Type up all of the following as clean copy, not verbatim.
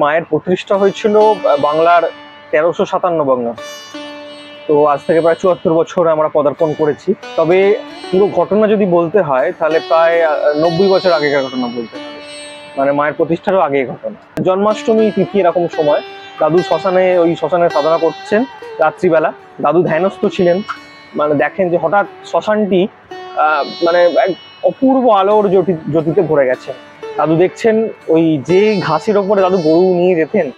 মায়ের প্রতিষ্ঠা হয়েছিল বাংলার 1357 বাংলা। তো আজ থেকে প্রায় 74 বছর আমরা পদার্পণ করেছি। তবে পুরো ঘটনা যদি বলতে হয় তাহলে প্রায় 90 বছর আগেকার ঘটনা বলতে হবে, মানে মায়ের প্রতিষ্ঠারও আগে ঘটনা। জন্মাষ্টমী তিথি এরকম সময় দাদু শ্মশানে সাধনা করছেন রাত্রিবেলা। দাদু ধ্যানস্থ ছিলেন, মানে দেখেন যে হঠাৎ শ্মশানটি মানে এক অপূর্ব আলোর জ্যোতিতে ভরে গেছে। দাদু দেখছেন ওই যে ঘাসের ওপরে দাদু গরু নিয়ে যেতেন,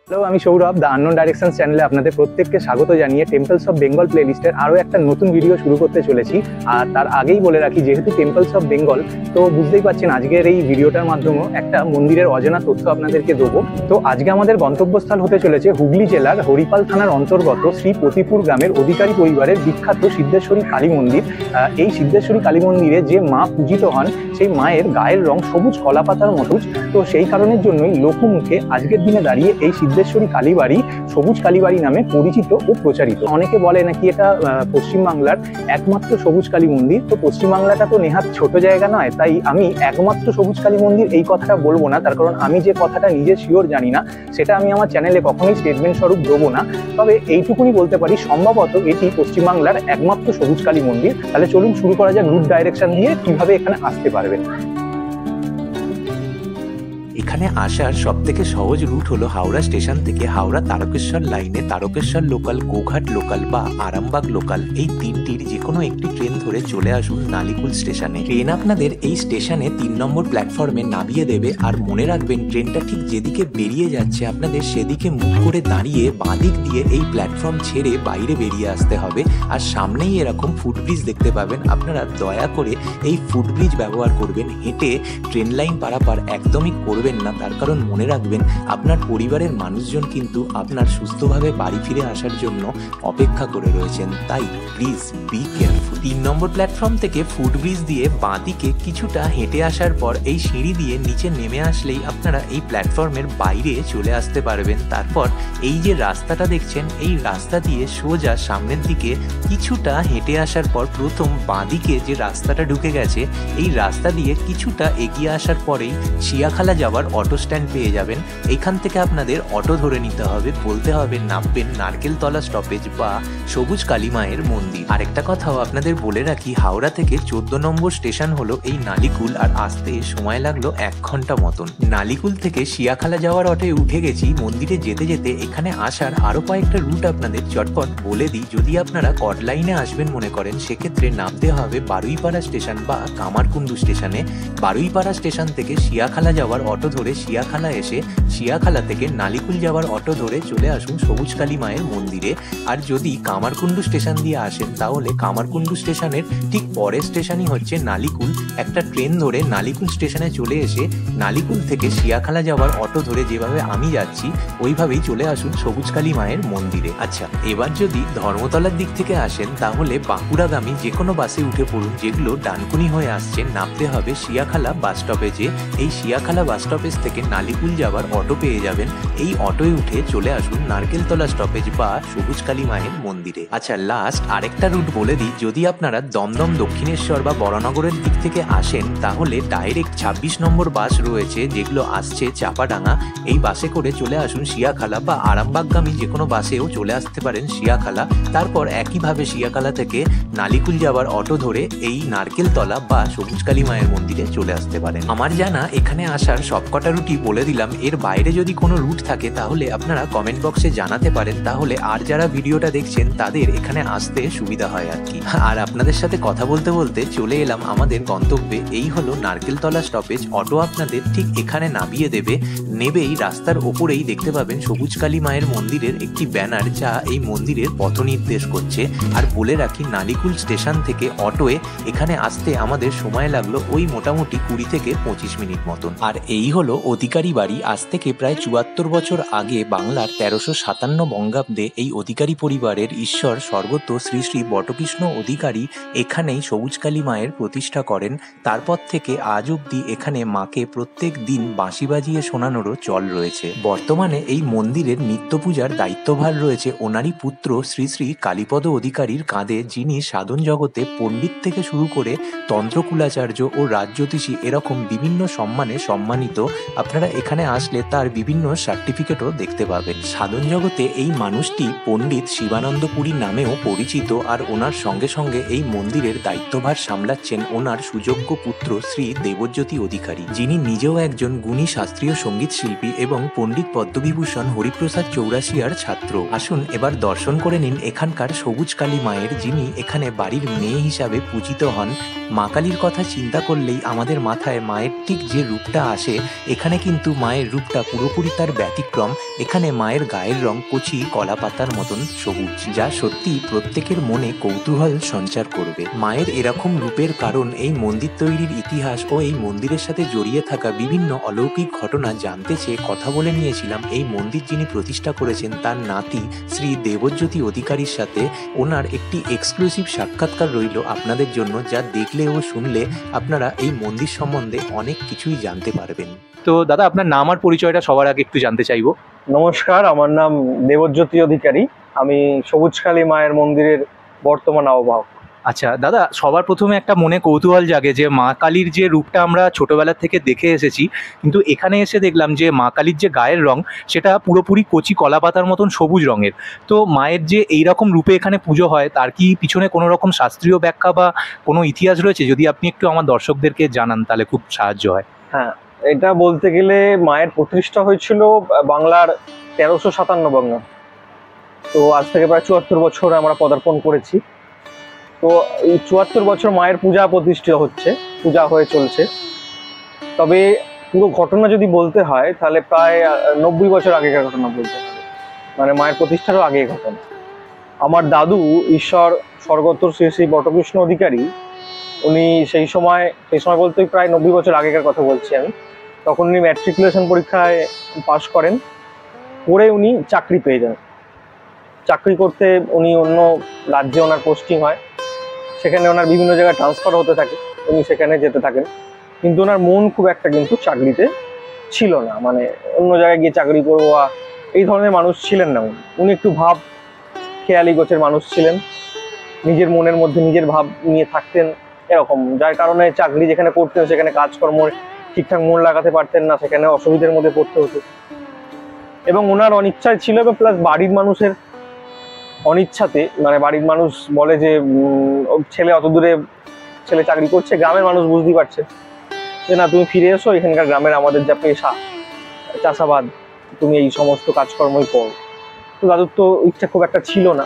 হ্যালো, আমি সৌরভ, দ্য আননোন ডাইরেকশনস চ্যানেলে আপনাদের প্রত্যেককে স্বাগত জানিয়ে টেম্পলস অফ বেঙ্গল প্লেলিস্টের আরও একটা নতুন ভিডিও শুরু করতে চলেছি। আর তার আগেই বলে রাখি, যেহেতু টেম্পলস অফ বেঙ্গল, তো বুঝতেই পারছেন আজকের এই ভিডিওটার মাধ্যমেও একটা মন্দিরের অজানা তথ্য আপনাদেরকে দেবো। তো আজকে আমাদের গন্তব্যস্থল হতে চলেছে হুগলি জেলার হরিপাল থানার অন্তর্গত শ্রী পতিপুর গ্রামের অধিকারী পরিবারের বিখ্যাত সিদ্ধেশ্বরী কালী মন্দির। এই সিদ্ধেশ্বরী কালী মন্দিরে যে মা পূজিত হন, সেই মায়ের গায়ের রং সবুজ কলাপাতার মতো। তো সেই কারণের জন্যই লোকমুখে আজকের দিনে দাঁড়িয়ে এই সিদ্ধেশ্বরী কালীবাড়ি সবুজ কালীবাড়ি নামে পরিচিত ও প্রচারিত। অনেকে বলে নাকি এটা পশ্চিমবাংলার একমাত্র সবুজ কালী মন্দির। তো পশ্চিমবাংলাটা তো নেহাত ছোট জায়গা নয়, তাই আমি একমাত্র সবুজ কালী মন্দির এই কথাটা বলবো না, তার কারণ আমি যে কথাটা নিজে শিওর জানি না, সেটা আমি আমার চ্যানেলে কখনোই স্টেটমেন্ট স্বরূপ দেবো না। তবে এইটুকুনি বলতে পারি, সম্ভবত এটি পশ্চিমবাংলার একমাত্র সবুজ কালী মন্দির। তাহলে চলুন শুরু করা যাক রুট ডাইরেকশন দিয়ে কিভাবে এখানে আসতে পারবেন। এখানে আসার সবথেকে সহজ রুট হলো হাওড়া স্টেশন থেকে হাওড়া তারকেশ্বর লাইনে তারকেশ্বর লোকাল, গোঘাট লোকাল বা আরামবাগ লোকাল, এই তিনটির যে কোনো একটি ট্রেন ধরে চলে আসুন নালিকুল স্টেশনে। ট্রেন আপনাদের এই স্টেশনে 3 নম্বর প্ল্যাটফর্মে নামিয়ে দেবে। আর মনে রাখবেন, ট্রেনটা ঠিক যেদিকে বেরিয়ে যাচ্ছে আপনাদের সেদিকে মুখ করে দাঁড়িয়ে বাঁদিক দিয়ে এই প্ল্যাটফর্ম ছেড়ে বাইরে বেরিয়ে আসতে হবে। আর সামনেই এরকম ফুটব্রিজ দেখতে পাবেন, আপনারা দয়া করে এই ফুটব্রিজ ব্যবহার করবেন। হেঁটে ট্রেন লাইন পারাপার একদমই করবেন না, তার কারণ মনে রাখবেন আপনার পরিবারের মানুষজন কিন্তু আপনার সুস্থভাবে বাড়ি ফিরে আসার জন্য অপেক্ষা করে রয়েছেন। তাই please be careful. 3 number platform থেকে ফুটব্রিজ দিয়ে বাঁদিকে কিছুটা হেঁটে আসার পর এই সিঁড়ি দিয়ে নিচে নেমে আসলেই আপনারা এই প্ল্যাটফর্মের বাইরে চলে আসতে পারবেন। তারপর এই যে রাস্তাটা দেখছেন, এই রাস্তা দিয়ে সোজা সামনের দিকে কিছুটা হেঁটে আসার পর প্রথম বাঁদিকে যে রাস্তাটা ঢুকে গেছে, এই রাস্তা দিয়ে কিছুটা এগিয়ে আসার পরেই শিয়াখালা যাওয়ার অটো স্ট্যান্ড পেয়ে যাবেন। এইখান থেকে আপনাদের অটো ধরে নিতে হবে, বলতে হবে নামবেন নারকেলতলা স্টপেজ বা সবুজ কালী মায়ের মন্দির। আরেকটা কথাও আপনাদের বলে রাখি, হাওড়া থেকে 14 নম্বর স্টেশন হলো এই নালিকুল, আর আসতে সময় লাগলো 1 ঘন্টা মতন। নালিকুল থেকে শিয়াখালা যাওয়ার অটোয় উঠে গেছি। মন্দিরে যেতে যেতে এখানে আসার আরো কয়েকটা রুট আপনাদের চটপট বলে দিই। যদি আপনারা কট লাইনে আসবেন মনে করেন, সেক্ষেত্রে নামতে হবে বারুইপাড়া স্টেশন বা কামারকুণ্ডু স্টেশনে। বারুইপাড়া স্টেশন থেকে শিয়াখালা যাওয়ার অটো ধরে শিয়াখালা এসে শিয়াখালা থেকে নালিকুল যাওয়ার অটো ধরে চলে আসুন সবুজ কালী মায়ের মন্দিরে। আর যদি কামারকুণ্ডু স্টেশন দিয়ে আসেন, তাহলে কামারকুণ্ডু স্টেশনের ঠিক পরের স্টেশনই হচ্ছে নালিকুল। একটা ট্রেন ধরে নালিকুল স্টেশনে চলে এসে নালিকুল থেকে শিয়াখালা যাওয়ার অটো ধরে যেভাবে আমি যাচ্ছি ওইভাবেই চলে আসুন সবুজ কালী মায়ের মন্দিরে। আচ্ছা, এবার যদি ধর্মতলার দিক থেকে আসেন, তাহলে বাঁকুড়াগামী যে কোনো বাসে উঠে পড়ুন, যেগুলো ডানকুনি হয়ে আসছে। নামতে হবে শিয়াখালা বাস স্টপেজে। এই শিয়াখালা বাস স্টপেজ থেকে নালিকুল যাওয়ার অটো পেয়ে যাবেন। এই অটোয় উঠে চলে আসুন নারকেলতলা স্টপেজ বা সবুজ কালী মায়ের মন্দিরে। আচ্ছা, লাস্ট আরেকটা রুট বলে দিই। যদি আপনারা দমদম, দক্ষিণেশ্বর বা বড়নগরের দিক থেকে আসেন, তাহলে ডাইরেক্ট 26 নম্বর বাস রয়েছে, যেগুলো আসছে চাপাডাঙ্গা। এই বাসে করে চলে আসুন শিয়াখালা বা আরামবাগগামী যে কোনো বাসেও চলে আসতে পারেন শিয়াখালা। তারপর একইভাবে শিয়াখালা থেকে নালিকুল যাওয়ার অটো ধরে এই নারকেলতলা বা সবুজ কালী মায়ের মন্দিরে চলে আসতে পারেন। আমার জানা এখানে আসার সবকটা রুটই বলে দিলাম। এর বাইরে যদি কোনো রুট থাকে তাহলে আপনারা কমেন্ট বক্সে জানাতে পারেন, তাহলে আর যারা ভিডিওটা দেখছেন তাদের এখানে আসতে সুবিধা হয় আর কি। আর আপনাদের সাথে কথা বলতে বলতে চলে এলাম আমাদের গন্তব্যে। এই হলো নারকেলতলা স্টপেজ। অটো আপনাদের ঠিক এখানে নামিয়ে দেবে। নেবেই রাস্তার ওপরেই দেখতে পাবেন সবুজ কালী মায়ের মন্দিরের একটি ব্যানার, যা এই মন্দিরের পথ নির্দেশ করছে। আর বলে রাখি, নালিকুল স্টেশন থেকে অটোয়ে এখানে আসতে আমাদের সময় লাগলো ওই মোটামুটি 20 থেকে 25 মিনিট মতন। আর এই হলো অধিকারী বাড়ি। আজ থেকে প্রায় ৭৪ বছর আগে বাংলার ১৩৫৭ বঙ্গাব্দে এই অধিকারী পরিবারের ঈশ্বর স্বর্গত শ্রী শ্রী বটকৃষ্ণ অধিকারী এখানেই সবুজকালী মায়ের প্রতিষ্ঠা করেন। তারপর থেকে আজ অবধি এখানে মাকে প্রত্যেক দিন বাঁশি বাজিয়ে শোনানোরও চল রয়েছে। বর্তমানে এই মন্দিরের নিত্য পূজার দায়িত্বভার রয়েছে ওনারই পুত্র শ্রী শ্রী কালীপদ অধিকারীর কাঁধে, যিনি সাধন জগতে পণ্ডিত থেকে শুরু করে তন্ত্রকুলাচার্য ও রাজজ্যোতিষী এরকম বিভিন্ন সম্মানে সম্মানিত। আপনারা এখানে আসলে তার বিভিন্ন সার্টিফিকেটও দেখতে পাবেন। সাধন জগতে এই মানুষটি পণ্ডিত শিবানন্দ পুরী নামেও পরিচিত, আর ওনার সঙ্গে সঙ্গে এই মন্দিরের দায়িত্বভার সামলাচ্ছেন ওনার সুযোগ্য পুত্র শ্রী দেবজ্যোতি অধিকারী, যিনি নিজেও একজন গুণী শাস্ত্রীয় সঙ্গীত শিল্পী এবং পণ্ডিত পদ্মবিভূষণ হরিপ্রসাদ চৌরাশিয়ার ছাত্র। আসুন এবার দর্শন করে নিন এখানকার সবুজকালী মায়ের, যিনি এখানে বাড়ির মেয়ে হিসাবে পূজিত হন। মা কালীর কথা চিন্তা করলেই আমাদের মাথায় মায়ের ঠিক যে রূপটা আসে, এখানে কিন্তু মায়ের রূপটা পুরোপুরি তার ব্যতিক্রম। এখানে মায়ের গায়ের রং কচি কলা পাতার মতন সবুজ, যা সত্যি প্রত্যেকের মনে কৌতূহল সঞ্চার করবে। মায়ের এরকম রূপের কারণ এই মন্দির তৈরির ইতিহাস ও এই মন্দিরের সাথে জড়িয়ে থাকা বিভিন্ন অলৌকিক ঘটনা জানতে চেয়ে কথা বলে নিয়েছিলাম এই মন্দির যিনি প্রতিষ্ঠা করেছেন তার নাতি শ্রী দেবজ্যোতি অধিকারীর সাথে। ওনার একটি এক্সক্লুসিভ সাক্ষাৎকার রইল আপনাদের জন্য, যা দেখলে ও শুনলে আপনারা এই মন্দির সম্বন্ধে অনেক কিছুই জানতে পারবেন। তো দাদা, আপনার নাম আর পরিচয়টা সবার আগে একটু জানতে চাইবো। নমস্কার, আমার নাম দেবজ্যোতি অধিকারী। আমি সবুজকালী মায়ের মন্দিরের বর্তমান আহ্বায়ক। আচ্ছা দাদা, সবার প্রথমে একটা মনে কৌতূহল জাগে যে মা কালীর যে রূপটা আমরা ছোটবেলা থেকে দেখে এসেছি, কিন্তু এখানে এসে দেখলাম যে মা কালীর যে গায়ের রং সেটা পুরোপুরি কচি কলা পাতার মতন সবুজ রঙের। তো মায়ের যে এইরকম রূপে এখানে পুজো হয়, তার কি পিছনে কোনো রকম শাস্ত্রীয় ব্যাখ্যা বা কোনো ইতিহাস রয়েছে? যদি আপনি একটু আমার দর্শকদেরকে জানান তাহলে খুব সাহায্য হয়। হ্যাঁ, এটা বলতে গেলে মায়ের প্রতিষ্ঠা হয়েছিল বাংলার ১৩৫৭ বঙ্গাব্দে। তো আজ থেকে প্রায় ৭৪ বছর আমরা পদার্পণ করেছি। তো এই ৭৪ বছর মায়ের পূজা প্রতিষ্ঠিত হচ্ছে, পূজা হয়ে চলছে। তবে পুরো ঘটনা যদি বলতে হয় তাহলে প্রায় ৯০ বছর আগেকার ঘটনা বলতে হবে, মানে মায়ের প্রতিষ্ঠারও আগে ঘটনা। আমার দাদু ঈশ্বর স্বর্গত শ্রী শ্রী বটকৃষ্ণ অধিকারী, উনি সেই সময় বলতে প্রায় ৯০ বছর আগেকার কথা বলছি আমি। তখন উনি ম্যাট্রিকুলেশন পরীক্ষায় পাশ করেন, করে উনি চাকরি পেয়ে যান। চাকরি করতে উনি অন্য রাজ্যে ওনার পোস্টিং হয়, সেখানে ওনার বিভিন্ন জায়গায় ট্রান্সফার হতে থাকে, উনি সেখানে যেতে থাকেন। কিন্তু ওনার মন খুব একটা কিন্তু চাকরিতে ছিল না, মানে অন্য জায়গায় গিয়ে চাকরি করবো এই ধরনের মানুষ ছিলেন না উনি। উনি একটু ভাব খেয়ালি গোছের মানুষ ছিলেন, নিজের মনের মধ্যে নিজের ভাব নিয়ে থাকতেন এরকম, যার কারণে চাকরি যেখানে করতেন সেখানে কাজকর্ম ঠিকঠাক মন লাগাতে পারতেন না, সেখানে অসুবিধার মধ্যে পড়তে হতো। এবং ওনার অনিচ্ছায় ছিল, এবং প্লাস বাড়ির মানুষের অনিচ্ছাতে, মানে বাড়ির মানুষ বলে যে ছেলে অত দূরে ছেলে চাকরি করছে, গ্রামের মানুষ বুঝতেই পারছে যে না, তুমি ফিরে এসো, এখানকার গ্রামের আমাদের যা পেশা চাষাবাদ, তুমি এই সমস্ত কাজকর্মই করো। তো দাদুর তো ইচ্ছা খুব একটা ছিল না,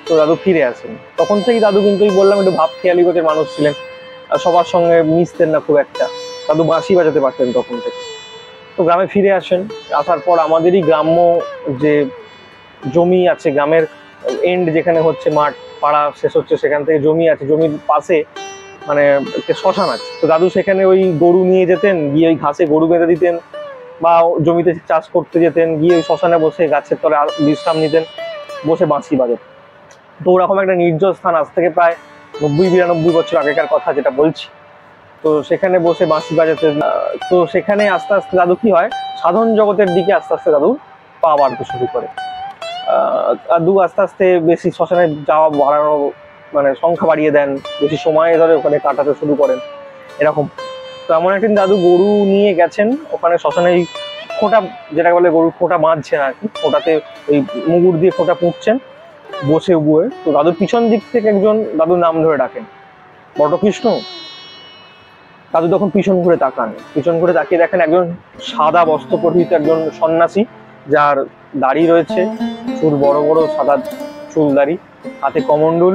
তো দাদু ফিরে আসেন। তখন থেকেই দাদু কিন্তু বললাম একটু ভাব খেয়ালি গোছের মানুষ ছিলেন, সবার সঙ্গে মিশতেন না খুব একটা। দাদু বাঁশি বাজাতে পারতেন তখন থেকে। তো গ্রামে ফিরে আসেন, আসার পর আমাদেরই গ্রাম্য যে জমি আছে, গ্রামের এন্ড যেখানে হচ্ছে মাঠ পাড়া শেষ হচ্ছে, সেখান থেকে জমি আছে, জমির পাশে মানে একটা শ্মশান আছে। তো দাদু সেখানে ওই গরু নিয়ে যেতেন, গিয়ে ওই ঘাসে গরু বেঁধে দিতেন, বা জমিতে চাষ করতে যেতেন, গিয়ে ওই শ্মশানে বসে গাছের তলে বিশ্রাম নিতেন, বসে বাঁশি বাজাতেন। তো ওরকম একটা নির্জন স্থান, আজ থেকে প্রায় ৯০-৯২ বছর আগেকার কথা যেটা বলছি। তো সেখানে বসে বাঁশি বাজাতেন। তো সেখানে আস্তে আস্তে দাদু কি হয়, সাধন জগতের দিকে আস্তে আস্তে দাদু পা বাড়তে শুরু করে। দাদু আস্তে আস্তে বেশি শ্মশানে যাওয়া বাড়ানো, মানে সংখ্যা বাড়িয়ে দেন, বেশি সময় ধরে ওখানে কাটাতে শুরু করেন এরকম। তো এমন একদিন দাদু গরু নিয়ে গেছেন ওখানে শ্মশানে, খোঁটা যেটা বলে গরুর খোঁটা বাঁধছেন আর কি, খোঁটাতে ওই মুগুর দিয়ে খোঁটা পুঁতছেন বসে উবুয়ে। তো দাদুর পিছন দিক থেকে একজন দাদুর নাম ধরে ডাকেন, বটকৃষ্ণ। দাদু তখন পিছন ঘুরে তাকান, পিছন ঘুরে তাকিয়ে দেখেন একজন সাদা বস্ত্র পরিহিত একজন সন্ন্যাসী, যার দাড়ি রয়েছে, চুল বড় বড় সাদা চুল দাড়ি, হাতে কমণ্ডুল,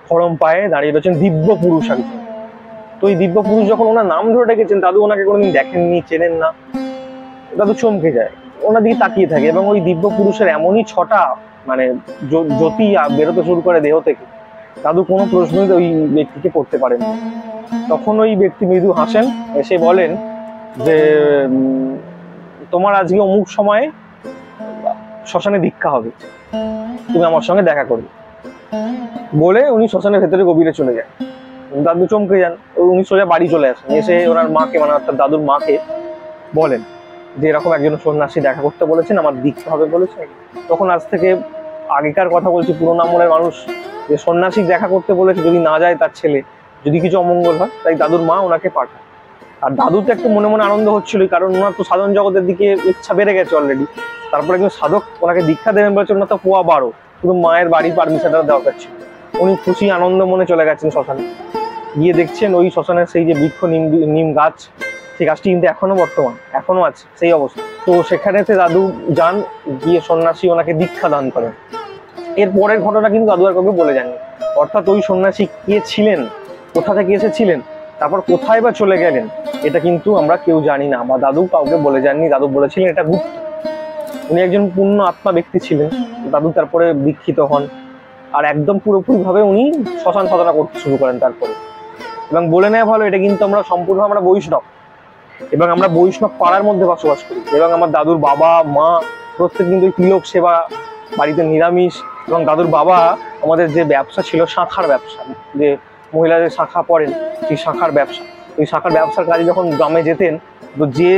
খড়ম পায়ে দাঁড়িয়ে রয়েছেন দিব্য পুরুষ একজন। তো এই দিব্য পুরুষ যখন ওনার নাম ধরে ডেকেছেন, দাদু ওনাকে কোনোদিন দেখেননি, চেনেন না, দাদু চমকে যায়, ওনার দিকে তাকিয়ে থাকে। এবং ওই দিব্য পুরুষের এমনই ছটা মানে জ্যোতি বেরোতে শুরু করে দেহ থেকে, দাদু কোনো প্রশ্নই ওই ব্যক্তিকে করতে পারেন। তখন ওই ব্যক্তি মৃদু হাসেন, এসে বলেন যে তোমার আজকে অমুক সময়ে শ্মশানে দীক্ষা হবে, তুমি আমার সঙ্গে দেখা করবে বলে উনি শ্মশানের ভেতরে গভীরে চলে যান। দাদু চমকে যান, উনি সোজা বাড়ি চলে আসেন, এসে ওনার মাকে মানে অর্থাৎ দাদুর মাকে বলেন যে এরকম একজন সন্ন্যাসী দেখা করতে বলেছেন, আমার দীক্ষা হবে বলেছেন। তখন আজ থেকে আগেকার কথা বলছি, পুরোনো আমলের মানুষ, যে সন্ন্যাসী দেখা করতে বলেছে, যদি না যায় তার ছেলে, যদি কিছু অমঙ্গল হয়, তাই দাদুর মা ওনাকে পাঠায়। আর দাদু তো একটু মনে মনে আনন্দ হচ্ছিলই, কারণ ওনার তো সাধন জগতের দিকে ইচ্ছা বেড়ে গেছে অলরেডি। তারপরে একজন সাধক ওনাকে দীক্ষা দেবেন বলেছে, ওনার তো পোয়া 12, শুধু মায়ের বাড়ির পারমিশনটা দরকার ছিল। উনি খুশি আনন্দ মনে চলে গেছেন শ্মশানে। গিয়ে দেখছেন ওই শ্মশানের সেই যে বৃক্ষ নিম গাছ, সেই গাছটি কিন্তু এখনো বর্তমান, এখনো আছে সেই অবস্থা। তো সেখানেতে দাদু যান, গিয়ে সন্ন্যাসী ওনাকে দীক্ষা দান করেন। এর পরের ঘটনা কিন্তু দাদু আর কাউকে বলে যাননি। অর্থাৎ ওই সন্ন্যাসী কে ছিলেন, কোথা থেকে এসেছিলেন, তারপর কোথায় বা চলে গেলেন, এটা কিন্তু আমরা কেউ জানি না, বা দাদু কাউকে বলে যাননি। দাদু বলেছিলেন এটা গুপ্ত। উনি একজন পূর্ণ আত্মা ব্যক্তি ছিলেন। দাদু তারপরে দীক্ষিত হন, আর একদম পুরোপুরিভাবে উনি শ্মশান সাধনা করতে শুরু করেন তারপরে। এবং বলে নেওয়া ভালো, এটা কিন্তু আমরা সম্পূর্ণ আমরা বৈষ্ণব, এবং আমরা বৈষ্ণব পাড়ার মধ্যে বসবাস করি। এবং আমার দাদুর বাবা মা প্রত্যেক কিন্তু ওই তিলক সেবা, বাড়িতে নিরামিষ। এবং দাদুর বাবা আমাদের যে ব্যবসা ছিল, শাঁখার ব্যবসা, যে মহিলাদের শাঁখা পড়েন, সেই শাঁখার ব্যবসা। ওই শাঁখার ব্যবসার কাজে যখন গ্রামে যেতেন, তো যে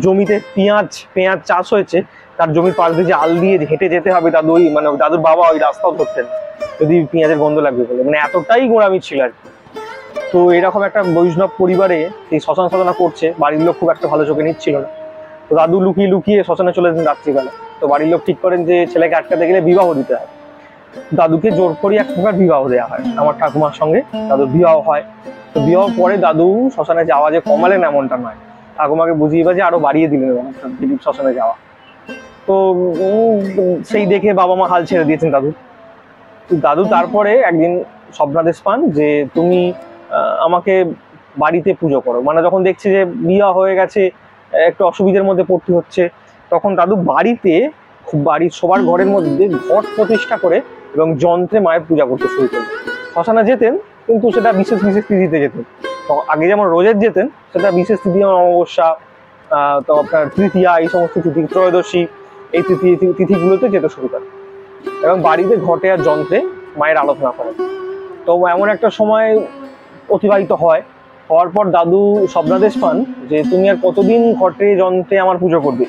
জমিতে পেঁয়াজ চাষ হয়েছে, তার জমির পাশ দিয়ে যে আল দিয়ে হেঁটে যেতে হবে, দাদু ওই মানে দাদুর বাবা ওই রাস্তাও ধরতেন যদি পেঁয়াজের গন্ধ লাগবে বলে, মানে এতটাই গোড়ামি ছিল আর কি। তো এরকম একটা বৈষ্ণব পরিবারে এই শ্মশান সাধনা করছে, বাড়ির লোক খুব একটা ভালো চোখে নিচ্ছিল না। তো দাদু লুকিয়ে লুকিয়ে শ্মশানে চলে যেতেন রাত্রিবেলা। তো বাড়ির লোক ঠিক করেন যে ছেলেকে আটকাতে গেলে বিবাহ দিতে হয়। দাদুকে জোর করে এক প্রকার বিবাহ দেওয়া হয়, আমার ঠাকুমার সঙ্গে দাদুর বিবাহ হয়। তো বিবাহ পরে দাদু শ্মশানে যাওয়া যে কমালেন এমনটা নয়, ঠাকুমাকে বুঝিয়ে বাজে আরো বাড়িয়ে দিলেন শ্মশানে যাওয়া। তো সেই দেখে বাবা মা হাল ছেড়ে দিয়েছেন দাদু। দাদু তারপরে একদিন স্বপ্নাদেশ পান যে তুমি আমাকে বাড়িতে পুজো করো। মানে যখন দেখছে যে বিয়ে হয়ে গেছে, একটু অসুবিধার মধ্যে পড়তে হচ্ছে, তখন দাদু বাড়িতে বাড়ির সবার ঘরের মধ্যে ঘট প্রতিষ্ঠা করে এবং যন্ত্রে মায়ের পূজা করতে শুরু করলেন। শ্মশানে যেতেন, কিন্তু সেটা বিশেষ বিশেষ তিথিতে যেতেন। তো আগে যেমন রোজের যেতেন, সেটা বিশেষ তিথি যেমন অমাবস্যা, তো আপনার তৃতীয়া, এই সমস্ত তিথি, ত্রয়োদশী, এই তিথিগুলোতে যেতে শুরু করেন এবং বাড়িতে ঘটে আর যন্ত্রে মায়ের আরাধনা করেন। তো এমন একটা সময় অতিবাহিত হওয়ার পর দাদু স্বপ্নাদেশ পান যে তুমি আর কতদিন ঘটে যন্ত্রে আমার পুজো করবে,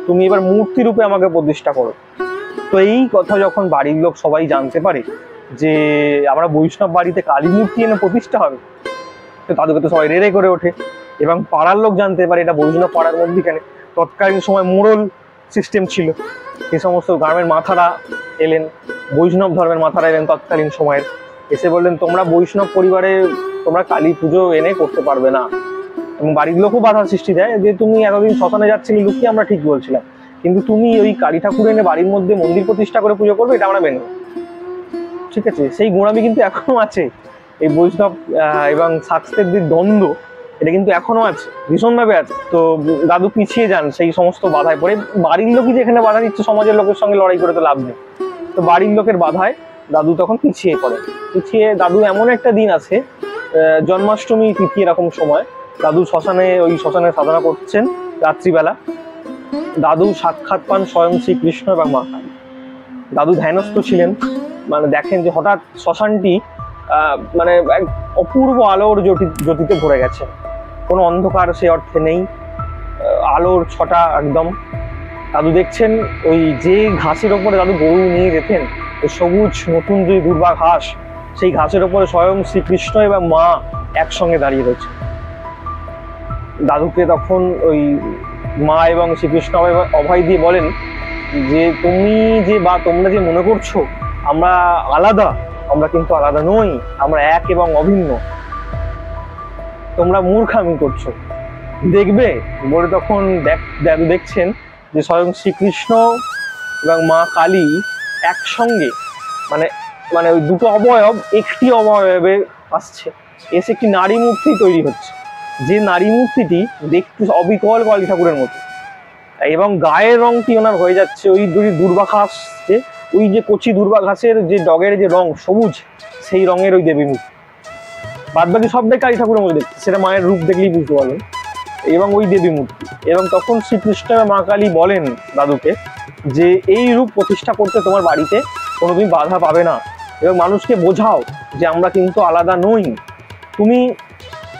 তুমি এবার মূর্তি রূপে আমাকে প্রতিষ্ঠা করো। তো এই কথা যখন বাড়ির লোক সবাই জানতে পারে যে আমরা বৈষ্ণব বাড়িতে কালী মূর্তি এনে প্রতিষ্ঠা হবে, তো দাদুকে তো সবাই রেড়ে করে ওঠে। এবং পাড়ার লোক জানতে পারে এটা বৈষ্ণব পাড়ার মধ্যেখানে তৎকালীন সময় মোড়ল সিস্টেম ছিল। সে সমস্ত গ্রামের মাথারা এলেন, বৈষ্ণব ধর্মের মাথারা এলেন তৎকালীন সময়ের, এসে বললেন তোমরা বৈষ্ণব পরিবারে তোমরা কালী পুজো এনে করতে পারবে না। এবং বাড়ির লোকও বাধার সৃষ্টি দেয় যে তুমি এতদিন শ্মশানে যাচ্ছিলে লুকিয়ে, আমরা ঠিক বলছিলাম, কিন্তু তুমি ওই কালী ঠাকুর এনে বাড়ির মধ্যে মন্দির প্রতিষ্ঠা করে পুজো করবে, এটা আমরা মেনে নেব। ঠিক আছে, সেই গোঁড়ামি কিন্তু এখনো আছে। এই বৈষ্ণব এবং শাস্ত্রের যে দ্বন্দ্ব, এটা কিন্তু এখনো আছে, ভীষণভাবে আছে। তো দাদু পিছিয়ে যান সেই সমস্ত বাধায় পড়ে। বাড়ির লোকই যেখানে বাধা দিচ্ছে, সমাজের লোকের সঙ্গে লড়াই করে তো লাভ নেই। তো বাড়ির লোকের বাধায় দাদু তখন পিছিয়ে পড়ে। দাদু এমন একটা দিন আছে, জন্মাষ্টমী তিথি এরকম সময়, দাদু ওই শ্মশানে সাধনা করছেন রাত্রিবেলা। দাদু সাক্ষাৎ পান স্বয়ং শ্রীকৃষ্ণ এবং মা কালী। দাদু ধ্যানস্থ ছিলেন, মানে দেখেন যে হঠাৎ শ্মশানটি মানে এক অপূর্ব আলোর জ্যোতিতে ভরে গেছে, কোনো অন্ধকার সে অর্থে নেই, আলোর ছটা একদম। দাদু দেখছেন ওই যে ঘাসের ওপরে দাদু গরু নিয়ে যেতেন, ওই সবুজ নতুন যে দুর্বা ঘাস, সেই ঘাসের ওপরে স্বয়ং শ্রীকৃষ্ণ এবং মা একসঙ্গে দাঁড়িয়ে রয়েছে। দাদুকে তখন ওই মা এবং শ্রীকৃষ্ণ অভয় দিয়ে বলেন যে তোমরা যে মনে করছো আমরা আলাদা, আমরা কিন্তু আলাদা নই, আমরা এক এবং অভিন্ন, তোমরা মূর্খামি করছো, দেখবে বলে তখন দাদু দেখছেন যে স্বয়ং শ্রীকৃষ্ণ এবং মা কালী একসঙ্গে, মানে ওই দুটো অবয়ব একটি অবয়বে আসছে, এসে একটি নারী মূর্তি তৈরি হচ্ছে, যে নারী মূর্তিটি দেখতে অবিকল কালী ঠাকুরের মতো, এবং গায়ের রংটি ওনার হয়ে যাচ্ছে ওই দুর্বা ঘাস, ওই যে কচি দুর্বা ঘাসের যে ডগের যে রং সবুজ, সেই রঙের ওই দেবী মূর্তি। বাদ বাকি সবটাই কালী ঠাকুরের মতো দেখতে, সেটা মায়ের রূপ দেখলেই বুঝতে পারবেন। এবং ওই দেবী মূর্তি। এবং তখন শ্রীকৃষ্ণ এবং মা কালী বলেন দাদুকে যে এই রূপ প্রতিষ্ঠা করতে তোমার বাড়িতে কোনোদিন বাধা পাবে না, এবং মানুষকে বোঝাও যে আমরা কিন্তু আলাদা নই, তুমি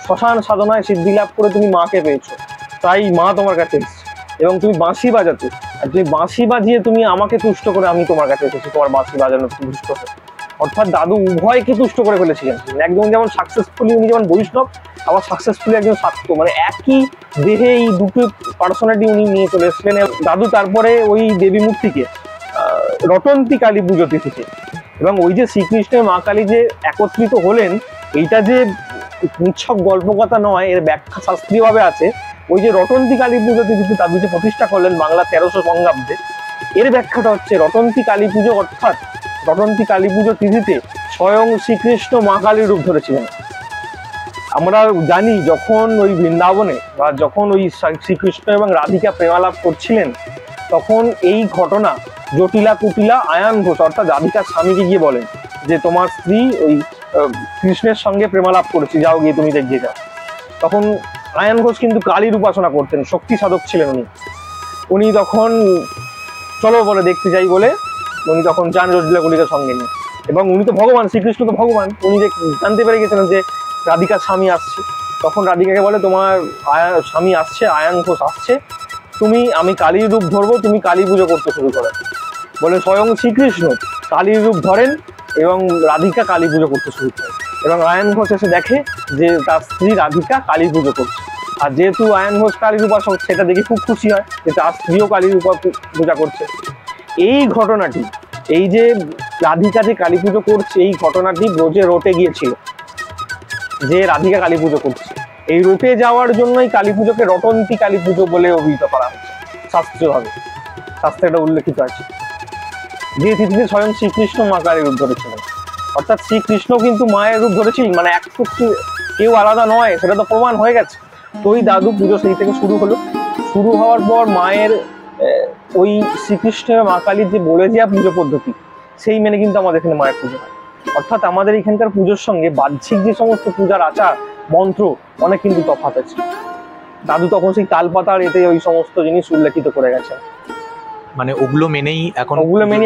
শ্মশান সাধনায় সিদ্ধি লাভ করে তুমি মাকে পেয়েছো, তাই মা তোমার কাছে এসেছে, এবং তুমি বাঁশি বাজাতে, আর তুমি বাঁশি বাজিয়ে তুমি আমাকে তুষ্ট করে আমি তোমার কাছে এসেছি তোমার বাঁশি বাজানো তুষ্ট হয়ে। অর্থাৎ দাদু উভয়কে তুষ্ট করে ফেলেছিলেন, একদম যেমন সাকসেসফুলি উনি যেমন বৈষ্ণব, আবার সাকসেসফুলি একজন শাক্ত, মানে একই দেহে এই দুটো পার্সোনালিটি উনি নিয়ে চলে এসেছিলেন। দাদু তারপরে ওই দেবী মূর্তিকে রটন্তী কালী পুজো তিথিতে, এবং ওই যে শ্রীকৃষ্ণের মা কালী যে একত্রিত হলেন, এইটা যে নিছক গল্পকথা নয়, এর ব্যাখ্যা শাস্ত্রীয়ভাবে আছে। ওই যে রটন্তী কালী পুজো তিথিতে দাদু যে প্রতিষ্ঠা করলেন বাংলা 1300 বঙ্গাব্দে, এর ব্যাখ্যাটা হচ্ছে রটন্তী কালী পুজো, অর্থাৎ রটন্তী কালী পুজো তিথিতে স্বয়ং শ্রীকৃষ্ণ মা কালীর রূপ ধরেছিলেন। আমরা জানি যখন ওই বৃন্দাবনে বা যখন ওই শ্রীকৃষ্ণ এবং রাধিকা প্রেমালাপ করছিলেন, তখন এই ঘটনা জটিলা কুটিলা আয়ান ঘোষ অর্থাৎ রাধিকার স্বামীকে গিয়ে বলেন যে তোমার স্ত্রী ওই কৃষ্ণের সঙ্গে প্রেমালাপ করেছে, যাও গিয়ে তুমি দেখে যাও। তখন আয়ান ঘোষ কিন্তু কালীর উপাসনা করতেন, শক্তি সাধক ছিলেন উনি তখন চলো বলে দেখতে যাই বলে উনি তখন যান জটিলা কুটিলার সঙ্গে নিয়ে, এবং উনি তো ভগবান, শ্রীকৃষ্ণ তো ভগবান, উনি জানতে পেরে গেছিলেন যে রাধিকার স্বামী আসছে। তখন রাধিকাকে বলে তোমার স্বামী আসছে, আয়ান ঘোষ আসছে, আমি কালীর রূপ ধরবো, তুমি কালী পুজো করতে শুরু করো। বলে স্বয়ং শ্রীকৃষ্ণ কালীর রূপ ধরেন এবং রাধিকা কালী পুজো করতে শুরু করে, এবং আয়ান ঘোষ এসে দেখে যে তার স্ত্রী রাধিকা কালী পুজো করছে। আর যেহেতু আয়ান ঘোষ কালীর উপাসক, সেটা দেখে খুব খুশি হয় যে তার স্ত্রীও কালীর পূজা করছে। এই ঘটনাটি, এই যে রাধিকা যে কালী পুজো করছে, এই ঘটনাটি ব্রজে রটে গিয়েছিল যে রাধিকা কালী পুজো করছে। এই রটে যাওয়ার জন্যই কালী পুজোকে রটন্তী কালী পুজো বলে অভিহিত করা হচ্ছে শাস্ত্রীয়ভাবে, শাস্ত্রে এটা উল্লেখিত আছে। যে তিথিতে স্বয়ং শ্রীকৃষ্ণ মা কালীর রূপ ধরেছিলেন, অর্থাৎ শ্রীকৃষ্ণ কিন্তু মায়ের রূপ ধরেছিলেন, মানে কেউ আলাদা নয়, সেটা তো প্রমাণ হয়ে গেছে। তো ওই দাদু পুজো সেই থেকে শুরু হলো। শুরু হওয়ার পর মায়ের ওই শ্রীকৃষ্ণের মা কালীর যে বলে যাওয়া পুজো পদ্ধতি, সেই মেনে কিন্তু আমাদের এখানে মায়ের পুজো হয়। অর্থাৎ আমাদের এখানকার পুজোর সঙ্গে বাহ্যিক যে সমস্ত পূজার আচার মন্ত্র অনেক কিন্তু তফাৎ আছে। দাদু তখন সেই তালপাতার এতে ওই সমস্ত জিনিস উল্লেখিত করে গেছে, মানে ওগুলো মেনেই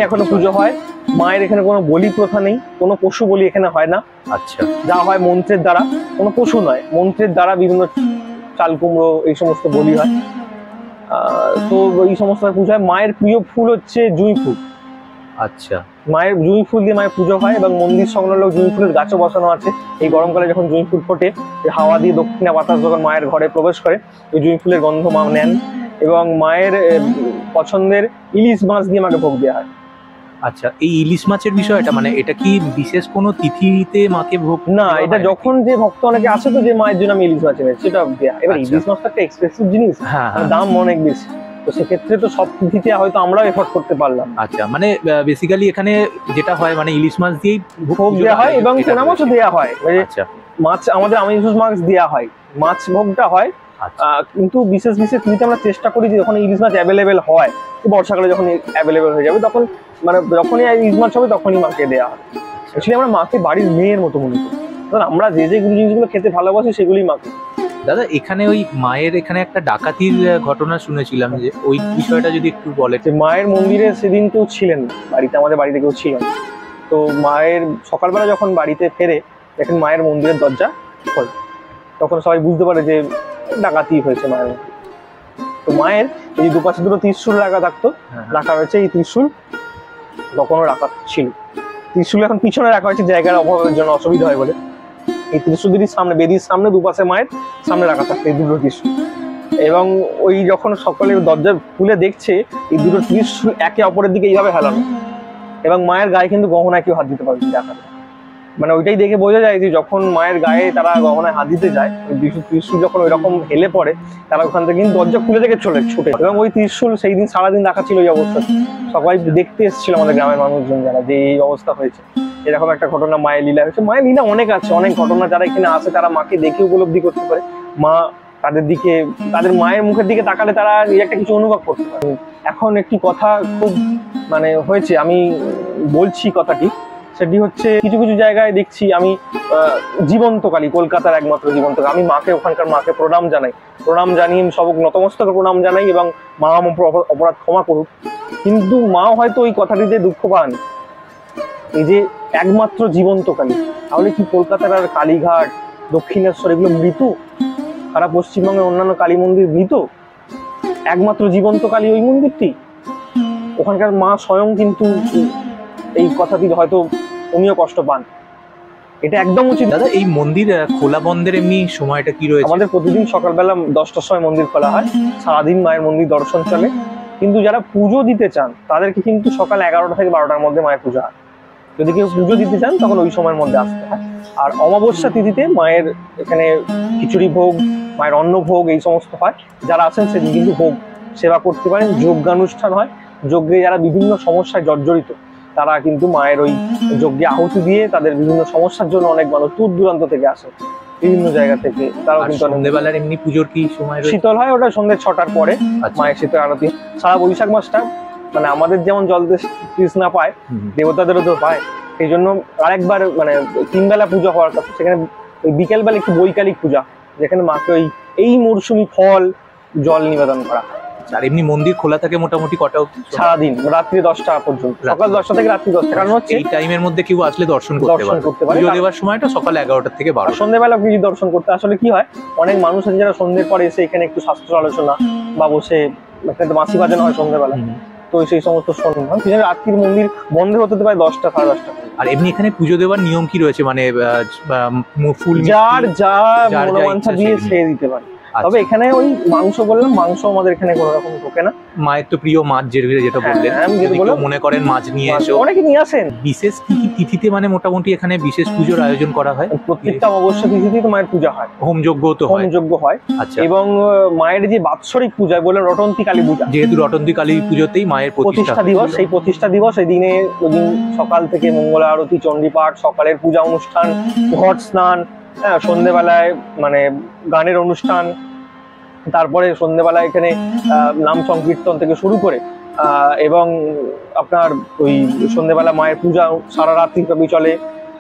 এখনো পুজো হয়। মায়ের এখানে কোনো বলি প্রথা নেই, কোনো পশু বলি এখানে হয় না। আচ্ছা, যা হয় মন্ত্রের দ্বারা, কোনো পশু নয়, মন্ত্রের দ্বারা বিভিন্ন চাল কুমড়ো এই সমস্ত বলি হয়। তো এই সমস্ত পুজো হয়। মায়ের প্রিয় ফুল হচ্ছে জুঁই ফুল। আচ্ছা, মায়ের জুঁই ফুল দিয়ে মায়ের পুজো হয়, এবং মন্দির সংলগ্ন জুঁই ফুলের গাছও বসানো আছে। এই গরমকালে যখন জুঁই ফুল ফোটে, হাওয়া দিয়ে দক্ষিণা বাতাস যখন মায়ের ঘরে প্রবেশ করে, ওই জুঁই ফুলের গন্ধ মা নেন। এবং মায়ের পছন্দের ইলিশ মাছ দিয়ে মাকে ভোগ দেওয়া হয়। আচ্ছা, এই ইলিশ মাছের বিষয়টা মানে এটা কি বিশেষ কোনো তিথিতে মাকে ভোগ না, এটা যখন যে ভক্ত অনেকে আছে তো যে মায়ের জন্য আমি ইলিশ মাছ এনেছি, সেটা দেয়া। এবার ইলিশ মাছটা একটা এক্সপেন্সিভ জিনিস, দাম অনেক বেশি, তো সেক্ষেত্রে তো সব তিথিতে হয়তো আমরাও এফোর্ড করতে পারলাম। আচ্ছা, মানে বেসিক্যালি এখানে যেটা হয় মানে ইলিশ মাছ দিয়েই ভোগ দেওয়া হয়, এবং পোনা মাছও দেওয়া হয়। মাছ আমাদের ইলিশ মাছ দেওয়া হয়, মাছ ভোগটা হয়। কিন্তু বিশেষ বিশেষ তিথিতে আমরা চেষ্টা করি যে যখন ইলিশ মাছ অ্যাভেলেবেল হয়, বর্ষাকালে যখন অ্যাভেলেবেল হয়ে যাবে, তখন মানে যখনই ইলিশ মাছ হবে তখনই মাকে দেওয়া হয়। অ্যাকচুয়ালি আমরা মাকে বাড়ির মেয়ের মতো মনে করি, কারণ আমরা যে জিনিসগুলো খেতে ভালোবাসি সেগুলোই মাকে। দাদা, এখানে ওই মায়ের এখানে একটা ডাকাতির ঘটনা শুনেছিলাম, যে ওই বিষয়টা যদি একটু বলে। যে মায়ের মন্দিরে সেদিন কেউ ছিলেন বাড়িতে, আমাদের বাড়িতে কেউ ছিলেন। তো মায়ের সকালবেলা যখন বাড়িতে ফেরে দেখেন মায়ের মন্দিরের দরজা খোলে, তখন সবাই বুঝতে পারে যে ডাকাতি হয়েছে মায়ের মন্দিরে। তো মায়ের এই দুপাশে দুটো ত্রিশূল রাখা থাকতো, রাখা হয়েছে। এই ত্রিশূল তখনও রাখা ছিল। ত্রিশূল এখন পিছনে রাখা হয়েছে জায়গার অভাবের জন্য, অসুবিধা হয় বলে। এই ত্রিশূলটির সামনে, বেদির সামনে দুপাশে মায়ের সামনে রাখা থাকতো এই দুটো ত্রিশূল। এবং ওই যখন সকলে দরজা খুলে দেখছে, এই দুটো ত্রিশূল একে অপরের দিকে এইভাবে হেলানো, এবং মায়ের গায়ে কিন্তু গহনায় কেউ হাত দিতে পারবে দেখা যায়। মানে ওইটাই দেখে বোঝা যায় যে যখন মায়ের গায়ে তারা গহনায় হাত দিতে যায়, ওই ত্রিশূল যখন ওই রকম হেলে পড়ে, তারা ওখান থেকে কিন্তু দরজা খুলে থেকে ছুটে। এবং ওই ত্রিশূল সেই দিন সারাদিন রাখা ছিল এই অবস্থা। সবাই দেখতে এসেছিল আমাদের গ্রামের মানুষজন, যারা যে এই অবস্থা হয়েছে। এরকম একটা ঘটনা মায়ের লীলা হয়েছে। মায়ের লীলা অনেক আছে, অনেক ঘটনা। যারা এখানে আসে তারা মাকে দেখে উপলব্ধি করতে পারে। মা তাদের দিকে, তাদের মায়ের মুখের দিকে তাকালে তারা একটা কিছু অনুভব করতে পারে। এখন একটি কথা খুব মানে হয়েছে, আমি বলছি কথাটি, সেটি হচ্ছে কিছু কিছু জায়গায় দেখছি আমি জীবন্ত কালী, কলকাতার একমাত্র জীবন্ত কালী। আমি মাকে, ওখানকার মাকে প্রণাম জানিয়ে আমি সব নতমস্তকে প্রণাম জানাই এবং মা আমার অপরাধ ক্ষমা করুক। কিন্তু মাও হয়তো ওই কথাটিতে দুঃখ পান, এই যে একমাত্র জীবন্ত কালী, তাহলে কি কলকাতার আর কালীঘাট, দক্ষিণেশ্বর এগুলো মৃত? সারা পশ্চিমবঙ্গের অন্যান্য কালী মন্দির মৃত? একমাত্র জীবন্ত কালী ওই মন্দিরটি। ওখানকার মা স্বয়ং কিন্তু এই কথাটি হয়তো উনিও কষ্ট পান। এটা একদম উচিত। দাদা, এই মন্দির খোলা বন্ধের এমনি সময়টা কি রয়েছে? আমাদের প্রতিদিন সকালবেলা 10টার সময় মন্দির খোলা হয়, সারাদিন মায়ের মন্দির দর্শন চলে। কিন্তু যারা পুজো দিতে চান তাদেরকে কিন্তু সকাল 11টা থেকে 12টার মধ্যে মায়ের পূজা হয়। যদি কেউ পুজো দিতে চান তখন ওই সময়ের মধ্যে আসতে হয়। আর অমাবস্যা তিথিতে মায়ের এখানে খিচুড়ি ভোগ, মায়ের অন্ন ভোগ এই সমস্ত হয়। যারা আছেন সেদিন কিন্তু ভোগ সেবা করতে পারেন। যজ্ঞানুষ্ঠান হয়, যজ্ঞে যারা বিভিন্ন সমস্যায় জর্জরিত তারা কিন্তু মায়ের ওই যজ্ঞে আহুতি দিয়ে তাদের বিভিন্ন সমস্যার জন্য অনেক মানুষ দূর দূরান্ত থেকে আসে, বিভিন্ন জায়গা থেকে। তারাও কিন্তু সন্ধ্যেবেলার এমনি পুজোর কি সময় রয়েছে? শীতল হয়, ওটা সন্ধ্যে 6টার পরে মায়ের শীতল আরতি। সারা বৈশাখ মাসটা মানে আমাদের যেমন জল তৃষ্ণা পায়, দেবতাদেরও তো পায়। সেই জন্য আরেকবার মানে 3 বেলা পুজো হওয়ার কথা, সেখানে ওই বিকেলবেলা একটু বৈকালিক পূজা, যেখানে মাকে ওই এই মরশুমি ফল জল নিবেদন করা হয়। আর এমনি মন্দির খোলা থাকে মোটামুটি কটা? সারাদিন, রাত্রি 10টা পর্যন্ত, সকাল 10টা থেকে রাত্রি 10টা। কারণ হচ্ছে এই টাইমের মধ্যে কেউ আসলে দর্শন করতে পারে। পুজো দেওয়ার সময়টা সকাল 11টা থেকে 12টা। সন্ধ্যেবেলা কিছু দর্শন করতে আসলে কি হয়, অনেক মানুষ আছে যারা সন্ধ্যের পরে এসে এখানে একটু শাস্ত্র আলোচনা বা বসে এখানে বাঁশি বাজানো হয় সন্ধ্যেবেলা, তো সেই সমস্ত শোনেন। রাত্রির মন্দির বন্ধ হতে প্রায় 10টা, সাড়ে 10টা। আর এমনি এখানে পুজো দেওয়ার নিয়ম কি রয়েছে? মানে ফুল যার যা মনোবাঞ্ছা দিয়ে সে দিতে পারে। তবে এখানে ওই মাংস বললাম, মাংস আমাদের এখানে কোনো রকম ঢোকে না। মায়ের তো প্রিয় মাছ, যেটা বললেন, মনে করেন মাছ নিয়ে এসে অনেকে নিয়ে আসেন। বিশেষ কি কি তিথিতে মানে মোটামুটি এখানে বিশেষ পুজোর আয়োজন করা হয়? প্রত্যেকটা অমাবস্যা তিথিতে তো মায়ের পূজা হয়, হোমযজ্ঞ তো হয়। হোমযজ্ঞ হয়। আচ্ছা। এবং মায়ের যে বাৎসরিক পূজা বলে রটন্তী কালী পূজা, যেহেতু রটন্তী কালী পুজোতেই মায়ের প্রতিষ্ঠা দিবস, সেই প্রতিষ্ঠা দিবস এই দিনে ওই দিন সকাল থেকে মঙ্গল আরতি, চণ্ডীপাঠ, সকালের পূজা অনুষ্ঠান, ঘট স্নান, হ্যাঁ, সন্ধ্যেবেলায় মানে গানের অনুষ্ঠান, তারপরে সন্ধ্যেবেলায় এখানে নাম সংকীর্তন থেকে শুরু করে এবং আপনার ওই সন্ধ্যেবেলা মায়ের পূজা সারা রাত্রি ব্যাপী চলে।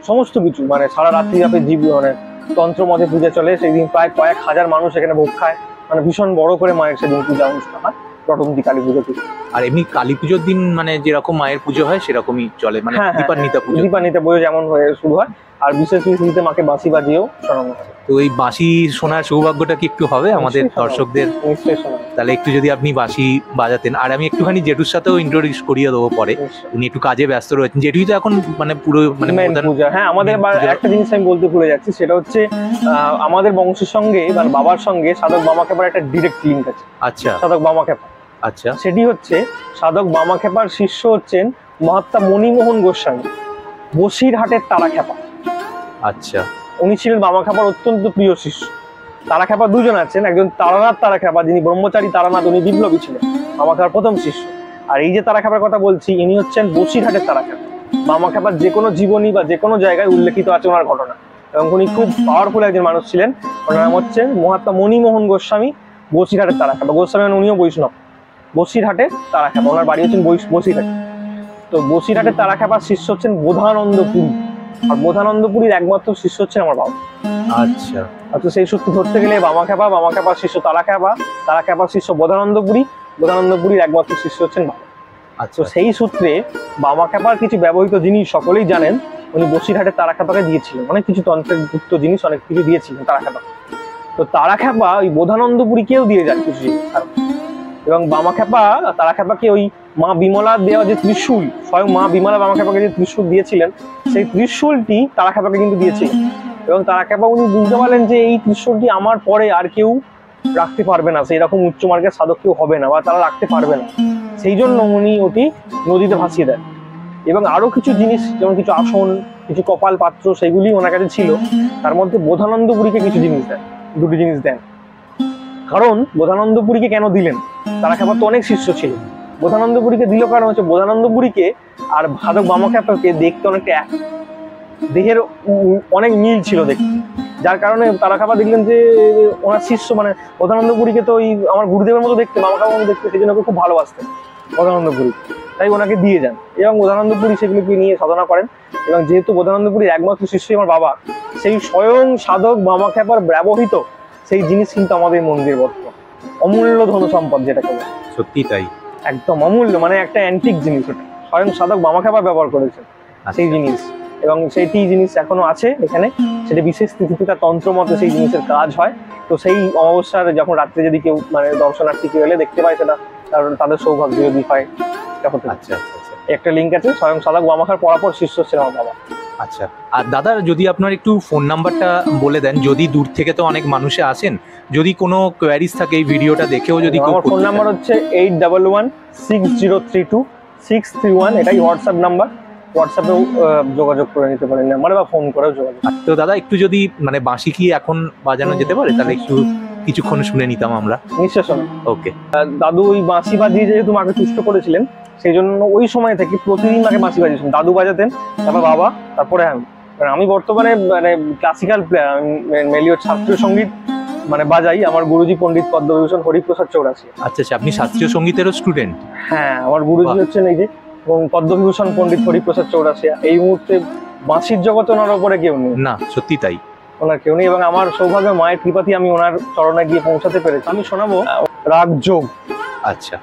সমস্ত কিছু মানে সারা রাত্রি ব্যাপী মানে তন্ত্র মতে পূজা চলে। সেই দিন প্রায় কয়েক হাজার মানুষ এখানে ভোগ খায়, মানে ভীষণ বড় করে মায়ের সেদিন পূজা অনুষ্ঠান হয় রটন্তী কালী পুজো থেকে। আর এমনি কালী পুজোর দিন মানে যেরকম মায়ের পুজো হয় সেরকমই চলে, মানে দীপান্বিতা পুজো। দীপান্বিতা পুজো যেমন হয়ে শুরু হয়, আর বিশেষ বিশেষ মাকে বাঁশি বাজিয়েও শোনানো হয়। তো এই বাঁশি শোনার সৌভাগ্যটা কি একটু হবে আমাদের দর্শকদের? নিশ্চয়ই শোনা। তাহলে একটু যদি আপনি বাঁশি বাজাতেন। আর আমি একটুখানি জেঠুর সাথেও ইন্ট্রোডিউস করিয়ে দেবো পরে, উনি একটু কাজে ব্যস্ত রয়েছেন। জেঠুই তো এখন মানে পুরো মানে পূজা। হ্যাঁ, আমাদের একটা জিনিস আমি বলতে ভুলে যাচ্ছি, সেটা হচ্ছে আমাদের বংশের সঙ্গে মানে বাবার সঙ্গে সাধক বামাখ্যাপার একটা ডিরেক্ট লিঙ্ক আছে। আচ্ছা। সাধক বামাখ্যাপা, আচ্ছা, সেটি হচ্ছে সাধক বামাখ্যাপার শিষ্য হচ্ছেন মহাত্মা মণিমোহন গোস্বামী, বসিরহাটের তারাখ্যাপা। আচ্ছা। উনি ছিলেন বামাখ্যাপার অত্যন্ত প্রিয় শিষ্য। তারাখ্যাপা দুজন আছেন, একজন তারানাথ তারাখ্যাপা, যিনি ব্রহ্মচারী তারানাথ, উনি বিপ্লবী ছিলেন, বামাখ্যাপার প্রথম শিষ্য। আর এই যে তারাখ্যাপার কথা বলছি, ইনি হচ্ছেন বসিরহাটের তারাখ্যাপা। বামাখ্যাপার যে কোনো জীবনী বা যে কোনো জায়গায় উল্লেখিত আছে ওনার ঘটনা, এবং উনি খুব পাওয়ারফুল একজন মানুষ ছিলেন। ওনার নাম হচ্ছেন মহাত্মা মণিমোহন গোস্বামী, বসিরহাটের তারাখ্যাপা। গোস্বামী মানে উনিও বৈষ্ণব, বসিরহাটের তারাখ্যাপা। ওনার বাড়ি হচ্ছেন বসিরহাট। তো বসিরহাটের তারাখ্যাপার শিষ্য হচ্ছেন বোধানন্দপুরী, আর বোধানন্দপুরীর একমাত্র শিষ্য হচ্ছেন আমার বাবা। আচ্ছা। তো সেই সূত্র ধরতে গেলে বামাখ্যাপার শিষ্য তারাখ্যাপার শিষ্য বোধানন্দপুরীর একমাত্র শিষ্য হচ্ছেন বাবা। আচ্ছা। তো সেই সূত্রে বামাখ্যাপার কিছু ব্যবহৃত জিনিস সকলেই জানেন উনি বসিরহাটের তারাখ্যাপাকে দিয়েছিলেন, অনেক কিছু তন্ত্রের গুপ্ত জিনিস অনেক কিছু দিয়েছিলেন তারাখ্যাপা। তো তারাখ্যাপা ওই বোধানন্দপুরীকেও দিয়ে যান কিছু জিনিস। এবং বামাখ্যাপা তারাখ্যাপাকে ওই মা বিমলা দেওয়া যে ত্রিশূল, স্বয়ং মা বিমলা বামাখ্যাপাকে যে ত্রিশূল দিয়েছিলেন, সেই ত্রিশূলটি তারাখ্যাপাকে কিন্তু দিয়েছিলেন। এবং তারাখ্যাপা উনি বুঝতে পারলেন যে এই ত্রিশূলটি আমার পরে আর কেউ রাখতে পারবে না, সেই রকম উচ্চ মার্গের সাধক কেউ হবে না বা তারা রাখতে পারবে না। সেই জন্য উনি ওটি নদীতে ভাসিয়ে দেন। এবং আরো কিছু জিনিস, যেমন কিছু আসন, কিছু কপাল পাত্র, সেগুলি ওনার কাছে ছিল। তার মধ্যে বোধানন্দপুরীকে কিছু জিনিস দেন, দুটি জিনিস দেন। কারণ বোধানন্দপুরীকে কেন দিলেন, তারাখ্যাপার তো অনেক শিষ্য ছিল। বোধানন্দপুরীকে দিল কারণ হচ্ছে বোধানন্দপুরীকে আর সাধক বামাখ্যাপাকে দেখতে অনেকটা এক, দেহের অনেক মিল ছিল দেখতে, যার কারণে তারাখ্যাপা দেখলেন যে ওনার শিষ্য মানে বোধানন্দপুরীকে তো ওই আমার গুরুদেবের মতো দেখতে, বামাখ্যাপার মতো দেখতে, সেই জন্য খুব ভালোবাসতেন বোধানন্দপুরী। তাই ওনাকে দিয়ে যান এবং বোধানন্দপুরী সেগুলোকে নিয়ে সাধনা করেন। এবং যেহেতু বোধানন্দপুরীর একমাত্র শিষ্যই আমার বাবা, সেই স্বয়ং সাধক বামাখ্যাপার ব্যবহৃত সেই জিনিস কিন্তু আমাদের মন্দির বর্তমান অমূল্য ধন সম্পদ, যেটাকে বলে সত্যি তাই, একদম অমূল্য, মানে একটা অ্যান্টিক জিনিস, ওটা স্বয়ং সাধক বামাখ্যাপা ব্যবহার করেছেন সেই জিনিস। এবং সেইটি জিনিস এখনো আছে এখানে, সেটা বিশেষ তিথিতে তার তন্ত্র মতে সেই জিনিসের কাজ হয়। তো সেই অমাবস্যার যখন রাত্রে যদি কেউ মানে দর্শনার্থী কেউ এলে দেখতে পায় সেটা তাদের সৌভাগ্য যদি হয়। আচ্ছা আচ্ছা আচ্ছা একটা লিঙ্ক আছে, স্বয়ং সাধক বামাখ্যাপার পরাপর শিষ্য ছিল আমার বাবা। আচ্ছা। আর দাদা যদি আপনার একটু ফোন নাম্বারটা বলে দেন, যদি দূর থেকে তো অনেক মানুষে আসেন, যদি কোনো কোয়ারিজ থাকে এই ভিডিওটা দেখেও যদি কেউ আমার ফোন করতে নাম্বার চায়। হচ্ছে 8116032631, এটাই হোয়াটসঅ্যাপ নাম্বার। হোয়াটসঅ্যাপেও যোগাযোগ করে নিতে পারেন নাম্বারে, বা ফোন করেও যোগাযোগ। তো দাদা একটু যদি মানে বাঁশি কি এখন বাজানো যেতে পারে, তাহলে একটু কিছুক্ষণ শুনে নিতাম আমরা। নিশ্চয় শোনো। ওকে। দাদু ওই বাঁশি বাজিয়ে যেহেতু মাকে তুষ্ট করেছিলেন, সেই জন্য ওই সময় থেকে প্রতিদিন মাকে বাঁশি বাজিয়েছেন। দাদু বাজাতেন, তারপর বাবা, তারপরে আমি। কারণ আমি বর্তমানে মানে ক্লাসিক্যাল প্লেয়ার, মেলিও শাস্ত্রীয় সঙ্গীত মানে বাজাই। আমার গুরুজি পণ্ডিত পদ্মবিভূষণ হরিপ্রসাদ চৌরাশিয়া। আচ্ছা আচ্ছা, আপনি শাস্ত্রীয় সঙ্গীতেরও স্টুডেন্ট? হ্যাঁ, আমার গুরুজি বাহ। হচ্ছেন এই যে, এবং পদ্মবিভূষণ পণ্ডিত হরিপ্রসাদ চৌরাশিয়া। এই মুহূর্তে বাঁশির জগতে ওনার ওপরে কেউ নেই, না সত্যি তাই, ওনার কেউ নেই। এবং আমার সৌভাগ্য মায়ের কৃপাতি আমি ওনার চরণে গিয়ে পৌঁছাতে পেরেছি। আমি শোনাবো রাগ যোগ। আচ্ছা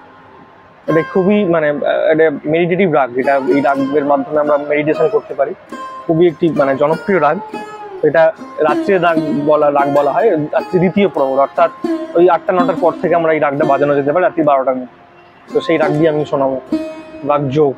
এটা খুবই মানে এটা মেডিটেটিভ রাগ, এটা এই রাগের মাধ্যমে আমরা মেডিটেশন করতে পারি। খুবই একটি মানে জনপ্রিয় রাগ। এটা রাত্রে রাগ বলা হয়, রাত্রি দ্বিতীয় প্রহর, অর্থাৎ ওই 8টা-9টার পর থেকে আমরা এই রাগটা বাজানো যেতে পারে, রাত্রি 12টার মধ্যে। তো সেই রাগ দিয়ে আমি শোনাবো রাগ যোগ।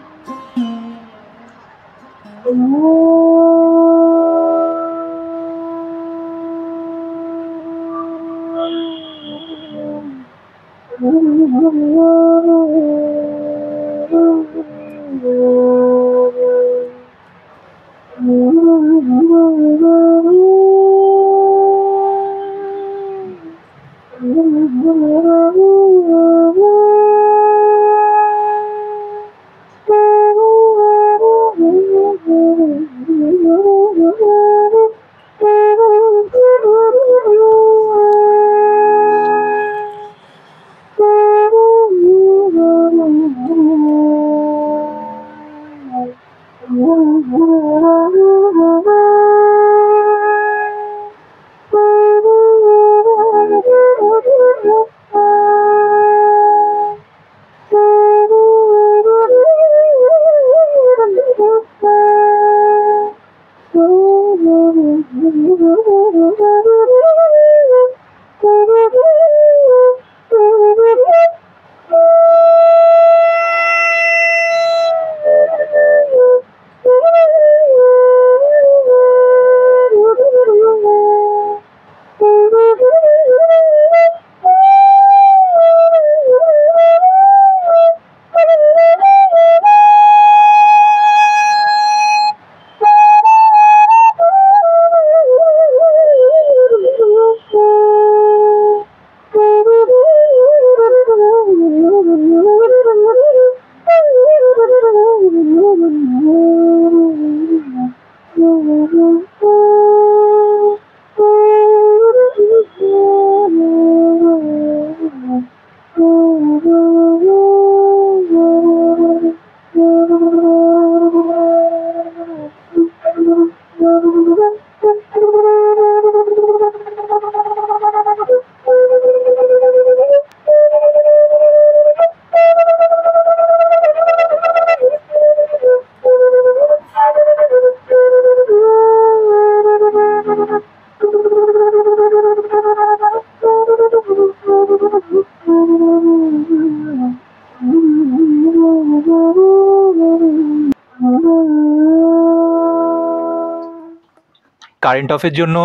কারেন্ট অফের জন্য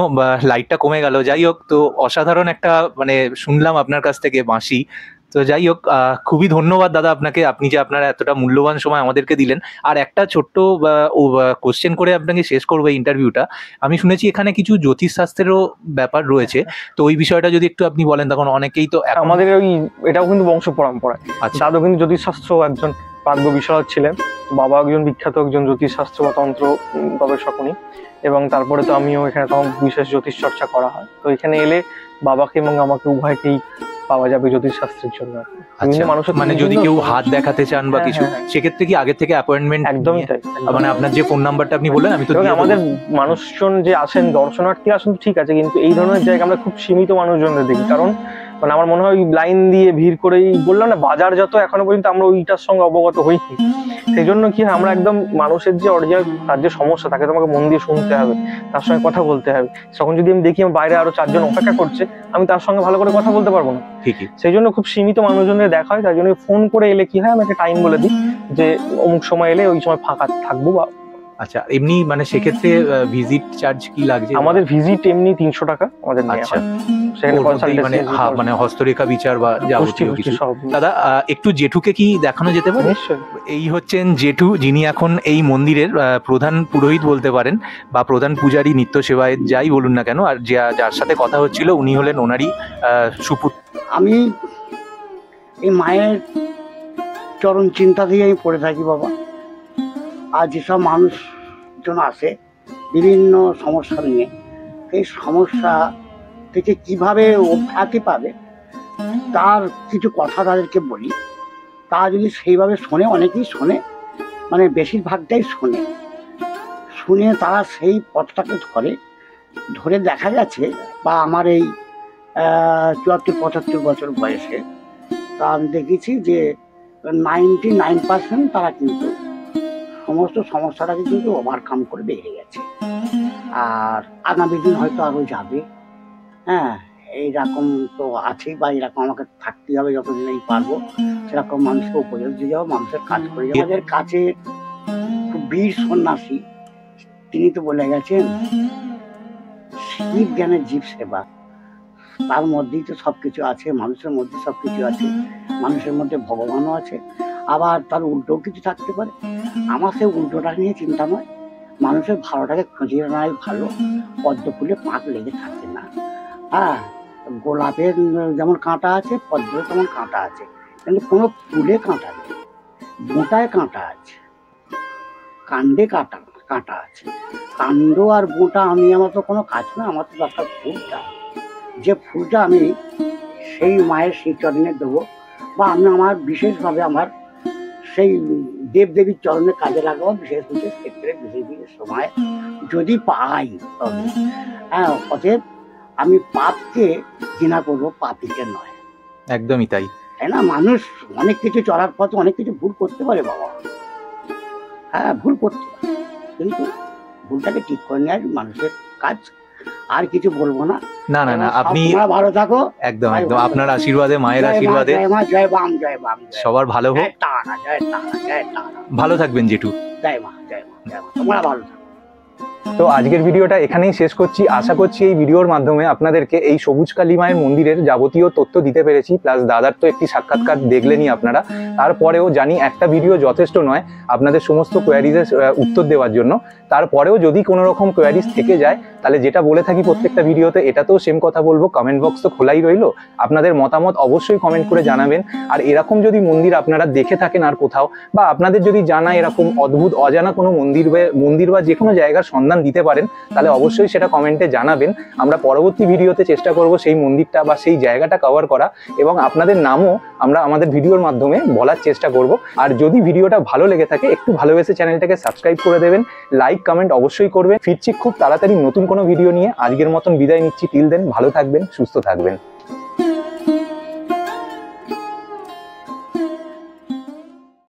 লাইটটা কমে গেল। যাই হোক, তো অসাধারণ একটা মানে শুনলাম আপনার কাছ থেকে বাঁশি। তো যাই হোক, খুবই ধন্যবাদ দাদা আপনাকে, আপনি যে আপনার এতটা মূল্যবান সময় আমাদেরকে দিলেন। আর একটা ছোট্ট কোশ্চেন করে আপনাকে শেষ করবো এই ইন্টারভিউটা। আমি শুনেছি এখানে কিছু জ্যোতিষশাস্ত্রেরও ব্যাপার রয়েছে, তো ওই বিষয়টা যদি একটু আপনি বলেন। তখন অনেকেই তো আমাদের ওই এটাও কিন্তু বংশ পরম্পরায়। আচ্ছা দাদু কিন্তু জ্যোতিষশাস্ত্র একজন প্রাজ্ঞ বিশারদ ছিলেন, বাবা একজন বিখ্যাত একজন জ্যোতিষশাস্ত্র বা তন্ত্র গবেষক উনি। এবং তারপরে তো আমিও এখানে তখন বিশেষ জ্যোতিষ চর্চা করা হয়। তো এখানে এলে বাবাকে এবং আমাকে উভয়কেই পাওয়া যাবে জ্যোতিষশাস্ত্রের জন্য। আচ্ছা, মানুষের মানে যদি কেউ হাত দেখাতে চান বা কিছু, সেক্ষেত্রে কি আগে থেকে অ্যাপয়েন্টমেন্ট? একদমই তাই। মানে আপনার যে ফোন নাম্বারটা আপনি বললেন, আমি তো এবং দিয়ে দেবো। আমাদের মানুষজন যে আসেন, দর্শনার্থী আসেন ঠিক আছে, কিন্তু এই ধরনের জায়গা আমরা খুব সীমিত মানুষজনদের দেখি। কারণ মানে আমার মনে হয় ওই লাইন দিয়ে ভিড় করেই, বললাম না বাজার যত, এখনো পর্যন্ত আমরা ওইটার সঙ্গে অবগত হইনি। সেই জন্য কি হয়, আমরা একদম মানুষের যে অরিজিনাল তার যে সমস্যা, তাকে তোমাকে মন দিয়ে শুনতে হবে, তার সঙ্গে কথা বলতে হবে। তখন যদি আমি দেখি আমার বাইরে আরো 4 জন অপেক্ষা করছে, আমি তার সঙ্গে ভালো করে কথা বলতে পারবো না। ঠিকই। সেই জন্য খুব সীমিত মানুষজনের দেখা হয়। তাই জন্য ফোন করে এলে কি হয়, আমি একটা টাইম বলে দিই যে অমুক সময় এলে ওই সময় ফাঁকা থাকবো। বা আচ্ছা, এমনি মানে সেক্ষেত্রে ভিজিট চার্জ কি লাগছে? আমাদের ভিজিট এমনি 300 টাকা আমাদের নেওয়া আচ্ছা, হয়। সেখানে ওর মধ্যেই মানে consultancy, মানে হস্তরেখা বিচার বা যাবতীয় পুষ্টি কিছু। সব। দাদা, একটু জেঠুকে কি দেখানো যেতে পারে? নিশ্চয়ই। এই হচ্ছেন জেঠু, যিনি এখন এই মন্দিরের প্রধান পুরোহিত বলতে পারেন, বা প্রধান পূজারী, নিত্য সেবায়েত যাই বলুন না কেন। আর যার সাথে কথা হচ্ছিল উনি হলেন ওনারই সুপুত্র। আমি এই মায়ের চরণ চিন্তা দিয়ে আমি পড়ে থাকি বাবা। আর যেসব মানুষজন আসে বিভিন্ন সমস্যা নিয়ে, সেই সমস্যা থেকে কিভাবে অব্যাহতি পাবে তার কিছু কথা তাদেরকে বলি। তা যদি সেইভাবে শোনে, অনেকেই শোনে, মানে বেশিরভাগটাই শুনে তারা সেই পথটাকে ধরে দেখা গেছে। বা আমার এই 74-75 বছর বয়সে তা আমি দেখেছি যে 99% তারা কিন্তু সমস্ত সমস্যাটাকে কিন্তু ওভারকাম করে বেরিয়ে গেছে। আর আগামী দিন হয়তো আরো যাবে। হ্যাঁ, এইরকম তো আছেই, বা এরকম আমাকে থাকতে হবে যতদিন এই পারবো, সেরকম মানুষকে উপদেশ দিয়ে যাবো, মানুষের কাজ করে যাবো। আমাদের কাছে খুব বীর সন্ন্যাসী, তিনি তো বলে গেছেন শিব জ্ঞানের জীব সেবা। তার মধ্যেই তো সবকিছু আছে, মানুষের মধ্যে সবকিছু আছে, মানুষের মধ্যে ভগবানও আছে। আবার তার উল্টোও কিছু থাকতে পারে। আমার সেই উল্টোটা নিয়ে চিন্তা নয়, মানুষের ভালোটাকে খুঁজিয়ে নেওয়াই ভালো। পদ্ম ফুলে পাক লেগে থাকে না। হ্যাঁ, গোলাপের যেমন কাঁটা আছে, পদ্মের তেমন কাঁটা আছে, কিন্তু কোনো ফুলে কাঁটা নেই। বোঁটায় কাঁটা আছে, কাণ্ডে কাঁটা আছে। কাণ্ড আর বোঁটা আমার তো কোনো কাজ না, আমার তো দরকার ফুলটা। যে ফুলটা আমি সেই মায়ের শ্রীচরণে দেবো, বা আমি আমার বিশেষভাবে আমার সেই দেবদেবীর চরণে কাজে লাগাবো, বিশেষ ক্ষেত্রে বিশেষ সময় যদি পাই তবে। হ্যাঁ, অতএব আমি পাপকে ঘৃণা করবো, পাপীকে নয়। একদমই তাই। তাই না? মানুষ অনেক কিছু চলার পথে অনেক কিছু ভুল করতে পারে বাবা। হ্যাঁ, ভুল করতে পারে, কিন্তু ভুলটাকে ঠিক করে নেওয়ার মানুষের কাজ। আর কিছু বলবো না। না না না, আপনি ভালো থাকো। একদম একদম, আপনার আশীর্বাদে, মায়ের আশীর্বাদে জয় মা, জয় বাম, জয় বাম, সবার ভালো হোক। জয় তারা, জয় তারা, জয় তারা। ভালো থাকবেন জেঠু। জয় মা, জয় মা, জয় মা। তোমরা ভালো থাকো। তো আজকের ভিডিওটা এখানেই শেষ করছি। আশা করছি এই ভিডিওর মাধ্যমে আপনাদেরকে এই সবুজ কালী মায়ের মন্দিরের যাবতীয় তথ্য দিতে পেরেছি। প্লাস দাদার তো একটি সাক্ষাৎকার দেখলেনই আপনারা। তারপরেও জানি একটা ভিডিও যথেষ্ট নয় আপনাদের সমস্ত কোয়ারিজের উত্তর দেওয়ার জন্য। তারপরেও যদি কোনো রকম কোয়ারিজ থেকে যায়, তাহলে যেটা বলে থাকি প্রত্যেকটা ভিডিওতে, এটাতেও সেম কথা বলবো। কমেন্ট বক্স তো খোলাই রইলো, আপনাদের মতামত অবশ্যই কমেন্ট করে জানাবেন। আর এরকম যদি মন্দির আপনারা দেখে থাকেন আর কোথাও, বা আপনাদের যদি জানা এরকম অদ্ভুত অজানা কোনো মন্দির বা যে কোনো জায়গার সন্ধান দিতে পারেন, তাহলে অবশ্যই সেটা কমেন্টে জানাবেন। আমরা পরবর্তী ভিডিওতে চেষ্টা করব সেই মন্দিরটা বা সেই জায়গাটা কভার করা, এবং আপনাদের নামও আমরা আমাদের ভিডিওর মাধ্যমে বলার চেষ্টা করব। আর যদি ভিডিওটা ভালো লেগে থাকে, একটু ভালোবেসে চ্যানেলটাকে সাবস্ক্রাইব করে দেবেন, লাইক কমেন্ট অবশ্যই করবেন। ফিরছি খুব তাড়াতাড়ি নতুন কোনো ভিডিও নিয়ে। আজকের মতন বিদায় নিচ্ছি। টিল দেন ভালো থাকবেন, সুস্থ থাকবেন।